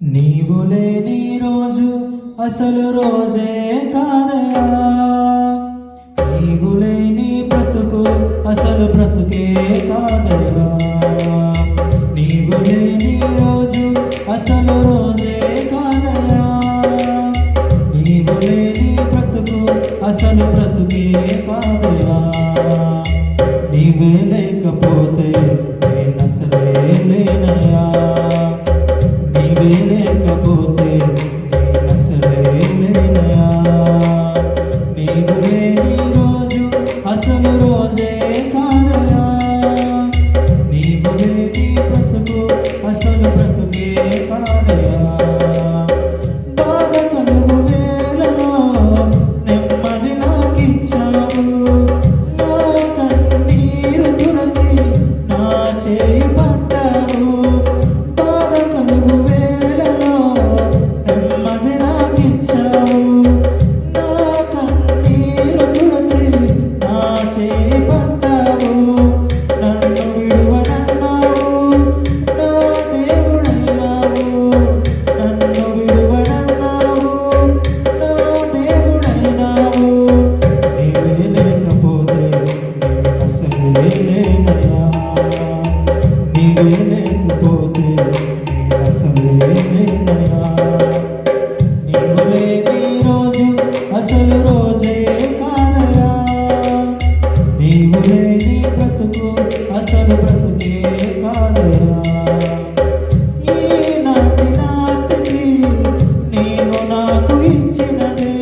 నీవు లేని రోజు అసలు రోజే కాదయా, నీవు లేని బ్రతుకు అసలు బ్రతుకే కాదయా. నీవు లేని రోజు అసలు రోజే కాదయా, నీవు లేని బ్రతుకు అసలు బ్రతుకే కాదయా. నీవే లేకపోతే నేనసలే లేనయా, నీవే లేకపోతే నేనసలే లేనయా. నీవు లేని రోజు అసలు రోజే కాదయా, నీవు లేని బ్రతుకు అసలు బ్రతుకే కాదయా. బాధ కలుగు వేళలో నెమ్మది నాకిచ్చావు, నా కన్నీరు తుడచి నా చేయి పట్టావు. బాధ కలుగు వేళలో నెమ్మది నాకిచ్చావు, నా కన్నీరు తుడచి నా చేయి పట్టావు. నన్ను విడువనన్నావు, నా దేవుడైనావు. నన్ను విడువనన్నావు, నా దేవుడైనావు. నీవే లేకపోతే నేనసలే లేనయా, నీవే లేకపోతే నేనసలే లేనయా. నీవు లేని రోజు అసలు రోజే కాదయా, నీవు లేని బ్రతుకు అసలు బ్రతుకే కాదయా. ఈనాటి నా స్థితి నీవు నాకు ఇచ్చినదే,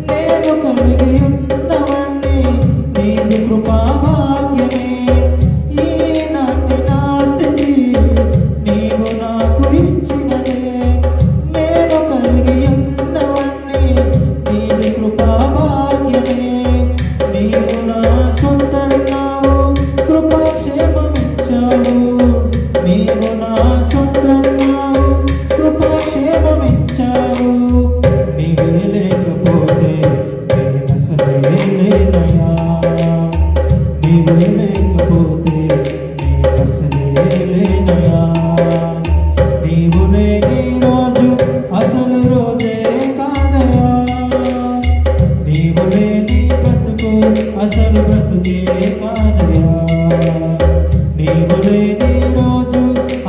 నేను కలిగి ఉన్నవన్నీ నీది కృపా భాగ్యమే. ఈనాటి నా స్థితి నీవు నాకు ఇచ్చినదే, నేను కలిగి ఉన్నవన్నీ నీది కృపా భాగ్యమే. నీవు నా సొంతన్నావు, కృపాక్షేమమిచ్చావు. నీవు నా సొంతన్నావు, కృపాక్షేమమిచ్చావు. నీవే లేకపోతే నేనసలే లేనయా, నీవే లేకపోతే నేనసలే లేనయా. నీవు లేని రోజు అసలు రోజే కాదయా, నీవు లేని బ్రతుకు అసలు బ్రతుకే కాదయా. నీవు లేని రోజు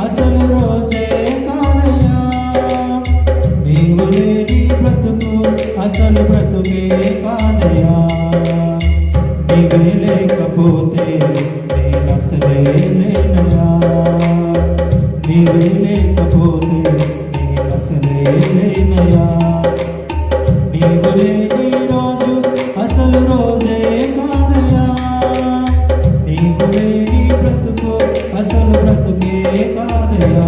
అసలు రోజే కాదయా, నీవు లేని బ్రతుకు అసలు బ్రతుకే కాదయా. నీవే లేకపోతే నేనసలే లేనయా, నీవే లేకపోతే నేనసలే లేనయా. నీవు లేని రోజు అసలు రోజే కాదయా, నీవు లేని బ్రతుకు అసలు బ్రతుకే కాదయా.